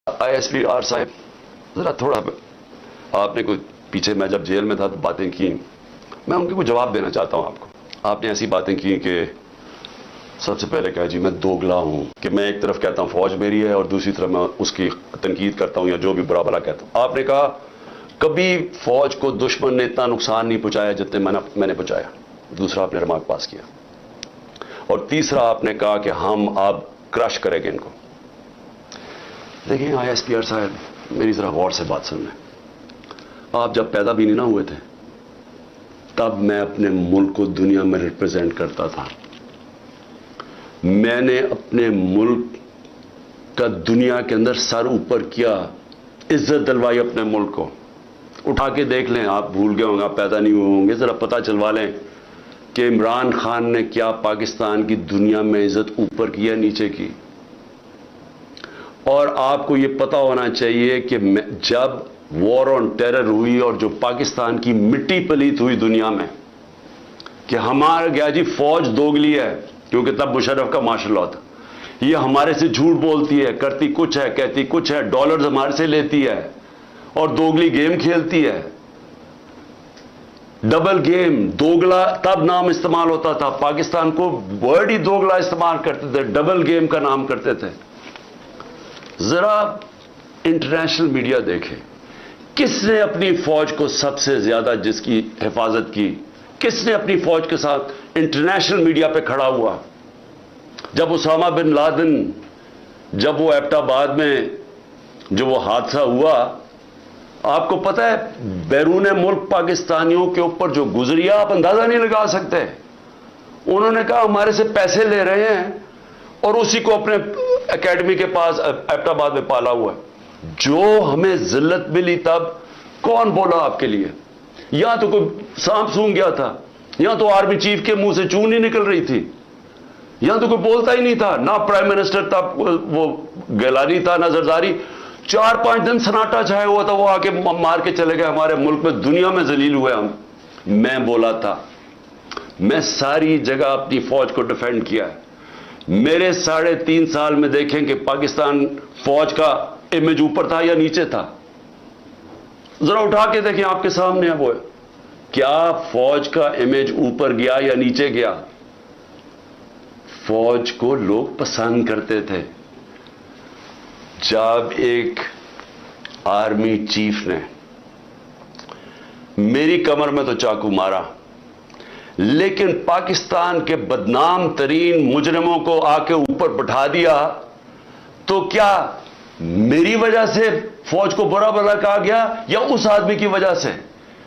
ISPR صاحب ذرا تھوڑا آپ نے کوئی پیچھے میں جب جیل میں تھا تو باتیں کی، میں ان کے کوئی جواب دینا چاہتا ہوں آپ کو. آپ نے ایسی باتیں کی کہ سب سے پہلے کہا جی میں دوگلا ہوں، کہ میں ایک طرف کہتا ہوں فوج میری ہے اور دوسری طرف میں اس کی تنقید کرتا ہوں یا جو بھی برا بھلا کہتا ہوں. آپ نے کہا کبھی فوج کو دشمن نے اتنا نقصان نہیں پہنچایا جتنے میں نے پہنچایا. دوسرا آپ نے ریمارک پاس کیا. اور تیسرا آپ نے کہا کہ ہم اب کرش کریں گے ان کو. دیکھیں ISPR صاحب میری ذرا غور سے بات سن لیں. آپ جب پیدا بھی نہیں نہ ہوئے تھے تب میں اپنے ملک کو دنیا میں ریپرزینٹ کرتا تھا. میں نے اپنے ملک کا دنیا کے اندر سر اوپر کیا، عزت دلوائی اپنے ملک کو. اٹھا کے دیکھ لیں، آپ بھول گئے ہوں گے، آپ پیدا نہیں ہوئے ہوں گے، ذرا پتہ چلوا لیں کہ عمران خان نے کیا پاکستان کی دنیا میں عزت اوپر کی یا نیچے کی. اور آپ کو یہ پتہ ہونا چاہیے کہ جب وار آن ٹیرر ہوئی اور جو پاکستان کی مٹی پلیت ہوئی دنیا میں کہ ہمارا گیا جی فوج دوگلی ہے، کیونکہ تب مشرف کا مارشل لاء تھا، یہ ہمارے سے جھوٹ بولتی ہے، کرتی کچھ ہے کہتی کچھ ہے، ڈالرز ہمارے سے لیتی ہے اور دوگلی گیم کھیلتی ہے. ڈبل گیم، دوگلا تب نام استعمال ہوتا تھا. پاکستان کو ورڈ ہی دوگلا استعمال کرتے تھے، ڈبل گیم کا نام کرتے تھے. ذرا انٹرنیشنل میڈیا دیکھیں، کس نے اپنی فوج کو سب سے زیادہ جس کی حفاظت کی، کس نے اپنی فوج کے ساتھ انٹرنیشنل میڈیا پہ کھڑا ہوا. جب اسامہ بن لادن، جب وہ ایبٹ آباد میں جو وہ حادثہ ہوا، آپ کو پتہ ہے بیرون ملک پاکستانیوں کے اوپر جو گزری آپ اندازہ نہیں لگا سکتے. انہوں نے کہا ہمارے سے پیسے لے رہے ہیں اور اسی کو اپنے اکیڈمی کے پاس ایبٹ آباد میں پالا ہوا ہے. جو ہمیں ذلت ملی تب کون بولا آپ کے لیے؟ یا تو کوئی سانپ سونگ گیا تھا، یا تو آرمی چیف کے منہ سے چون نہیں نکل رہی تھی، یا تو کوئی بولتا ہی نہیں تھا. نہ پرائم منسٹر تھا، وہ گیلانی تھا، نہ زرداری. 4-5 دن سناٹا چھایا ہوا تھا. وہ آ کے مار کے چلے گئے. ہمارے ملک میں دنیا میں ذلیل ہوئے ہم. میں بولا تھا، میں ساری جگہ اپنی فوج کو ڈیفینڈ کیا ہے. میرے 3.5 سال میں دیکھیں کہ پاکستان فوج کا امیج اوپر تھا یا نیچے تھا. ذرا اٹھا کے دیکھیں، آپ کے سامنے ہے وہ. کیا فوج کا امیج اوپر گیا یا نیچے گیا؟ فوج کو لوگ پسند کرتے تھے. جب ایک آرمی چیف نے میری کمر میں تو چاقو مارا، لیکن پاکستان کے بدنام ترین مجرموں کو آ کے اوپر بٹھا دیا، تو کیا میری وجہ سے فوج کو برا بھلا کہا گیا یا اس آدمی کی وجہ سے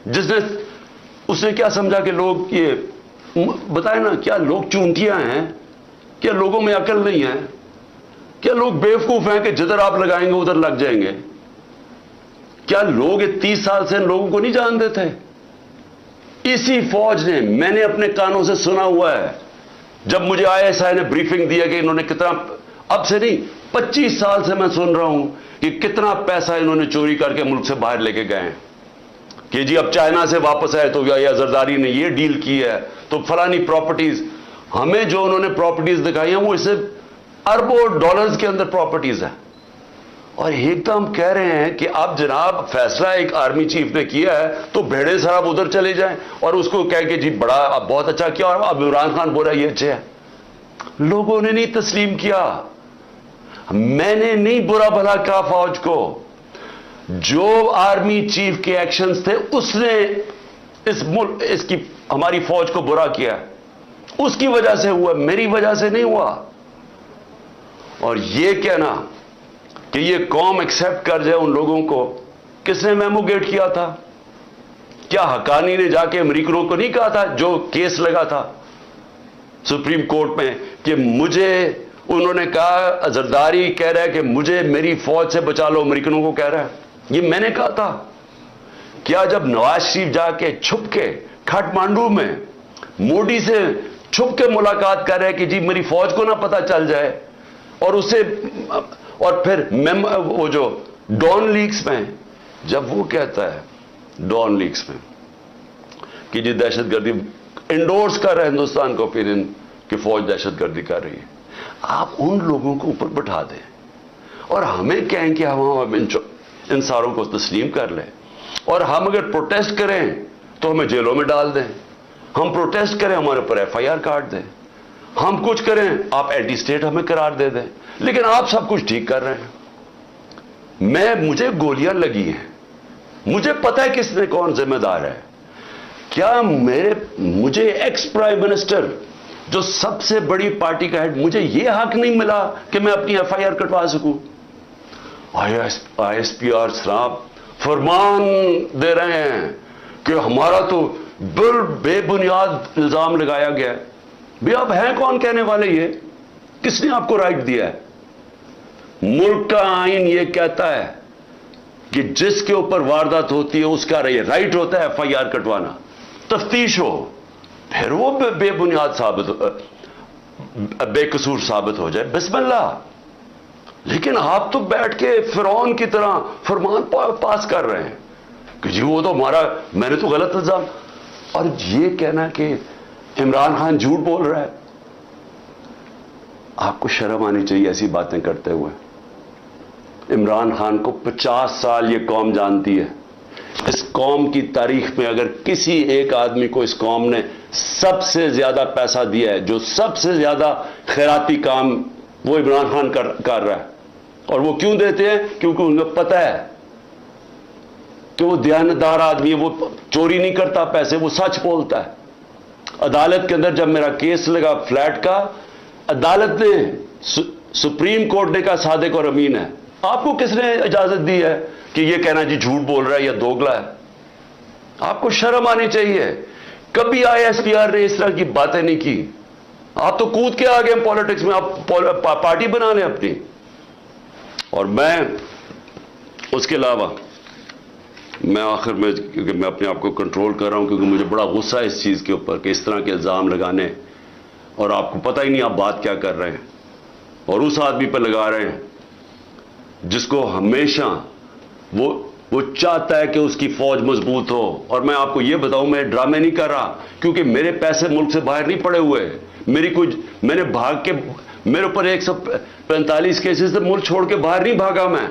جس نے اس نے کیا سمجھا کہ لوگ یہ بتائیں نا، کیا لوگ چونتیاں ہیں؟ کیا لوگوں میں عقل نہیں ہے؟ کیا لوگ بیوقوف ہیں کہ جدھر آپ لگائیں گے ادھر لگ جائیں گے؟ کیا لوگ 30 سال سے ان لوگوں کو نہیں جانتے تھے؟ اسی فوج نے، میں نے اپنے کانوں سے سنا ہوا ہے، جب مجھے ISI نے بریفنگ دیا کہ انہوں نے کتنا، اب سے نہیں 25 سال سے میں سن رہا ہوں کہ کتنا پیسہ انہوں نے چوری کر کے ملک سے باہر لے کے گئے ہیں. کہ جی اب چائنا سے واپس آئے تو یا زرداری نے یہ ڈیل کی ہے تو فلانی پراپرٹیز. ہمیں جو انہوں نے پراپرٹیز دکھائی ہیں وہ اسے اربوں ڈالرز کے اندر پراپرٹیز ہیں. اور ایک دم کہہ رہے ہیں کہ اب جناب فیصلہ ایک آرمی چیف نے کیا ہے تو بھیڑے صاحب ادھر چلے جائیں اور اس کو کہہ کہ جی بڑا اب بہت اچھا کیا، اور اب عمران خان بول رہا ہے یہ اچھا ہے. لوگوں نے نہیں تسلیم کیا. میں نے نہیں برا بھلا کہا فوج کو. جو آرمی چیف کے ایکشنز تھے اس نے اس ملک، اس کی ہماری فوج کو برا کیا، اس کی وجہ سے ہوا، میری وجہ سے نہیں ہوا. اور یہ کہنا کہ یہ قوم ایکسپٹ کر جائے ان لوگوں کو، کس نے میموگیٹ کیا تھا؟ کیا حقانی نے جا کے امریکنوں کو نہیں کہا تھا جو کیس لگا تھا سپریم کورٹ میں کہ مجھے، انہوں نے کہا زرداری کہہ رہا ہے کہ مجھے میری فوج سے بچا لو، امریکنوں کو کہہ رہا ہے. یہ میں نے کہا تھا. کیا جب نواز شریف جا کے چھپ کے کھٹمانڈو میں مودی سے چھپ کے ملاقات کر رہے کہ جی میری فوج کو نہ پتہ چل جائے، اور اسے، اور پھر وہ جو ڈان لیکس میں جب وہ کہتا ہے ڈان لیکس میں کہ جی دہشت گردی انڈورس کر رہا ہے ہندوستان کو، پھر ان کہ فوج دہشت گردی کر رہی ہے. آپ ان لوگوں کو اوپر بٹھا دیں اور ہمیں کہیں کہ ہم ان ساروں کو تسلیم کر لیں، اور ہم اگر پروٹیسٹ کریں تو ہمیں جیلوں میں ڈال دیں، ہم پروٹیسٹ کریں ہمارے اوپر ایف آئی آر کاٹ دیں، ہم کچھ کریں آپ اینٹی اسٹیٹ ہمیں قرار دے دیں، لیکن آپ سب کچھ ٹھیک کر رہے ہیں۔ مجھے گولیاں لگی ہیں، مجھے پتہ ہے کس نے کون ذمہ دار ہے۔ کیا مجھے ایکس پرائم منسٹر جو سب سے بڑی پارٹی کا ہیڈ، مجھے یہ حق نہیں ملا کہ میں اپنی ایف آئی آر کٹوا سکوں؟ آئی ایس پی آر صاحب فرمان دے رہے ہیں کہ ہمارا تو بے بنیاد الزام لگایا گیا ہے۔ بھی آپ ہیں کون کہنے والے؟ یہ کس نے آپ کو رائٹ دیا ہے؟ ملک کا آئین یہ کہتا ہے کہ جس کے اوپر واردات ہوتی ہے اس کا رائٹ ہوتا ہے ایف آئی آر کٹوانا، تفتیش ہو، پھر وہ بے بنیاد بے قصور ثابت ہو جائے، بسم اللہ۔ لیکن آپ تو بیٹھ کے فرعون کی طرح فرمان پاس کر رہے ہیں کہ جی وہ تو میں نے تو غلط الزام، اور یہ کہنا کہ عمران خان جھوٹ بول رہا ہے۔ آپ کو شرم آنی چاہیے ایسی باتیں کرتے ہوئے۔ عمران خان کو 50 سال یہ قوم جانتی ہے۔ اس قوم کی تاریخ میں اگر کسی ایک آدمی کو اس قوم نے سب سے زیادہ پیسہ دیا ہے، جو سب سے زیادہ خیراتی کام، وہ عمران خان کر رہا ہے۔ اور وہ کیوں دیتے ہیں؟ کیونکہ ان کو پتہ ہے کہ وہ دیانتدار آدمی ہے، وہ چوری نہیں کرتا پیسے، وہ سچ بولتا ہے۔ عدالت کے اندر جب میرا کیس لگا فلیٹ کا، عدالت نے سپریم کورٹ نے کہا صادق اور امین ہے۔ آپ کو کس نے اجازت دی ہے کہ یہ کہنا جی جھوٹ بول رہا ہے یا دوگلا ہے؟ آپ کو شرم آنی چاہیے۔ کبھی آئی ایس پی آر نے اس طرح کی باتیں نہیں کی۔ آپ تو کود کے آ گئے پالیٹکس میں، آپ پارٹی بنا لیں اپنی۔ اور میں اس کے علاوہ میں آخر میں، کیونکہ میں اپنے آپ کو کنٹرول کر رہا ہوں، کیونکہ مجھے بڑا غصہ ہے اس چیز کے اوپر کہ اس طرح کے الزام لگانے، اور آپ کو پتہ ہی نہیں آپ بات کیا کر رہے ہیں، اور اس آدمی پہ لگا رہے ہیں جس کو ہمیشہ وہ چاہتا ہے کہ اس کی فوج مضبوط ہو۔ اور میں آپ کو یہ بتاؤں، میں ڈرامے نہیں کر رہا، کیونکہ میرے پیسے ملک سے باہر نہیں پڑے ہوئے، میں نے بھاگ کے، میرے اوپر 145 کیسز سے ملک چھوڑ کے باہر نہیں بھاگا میں۔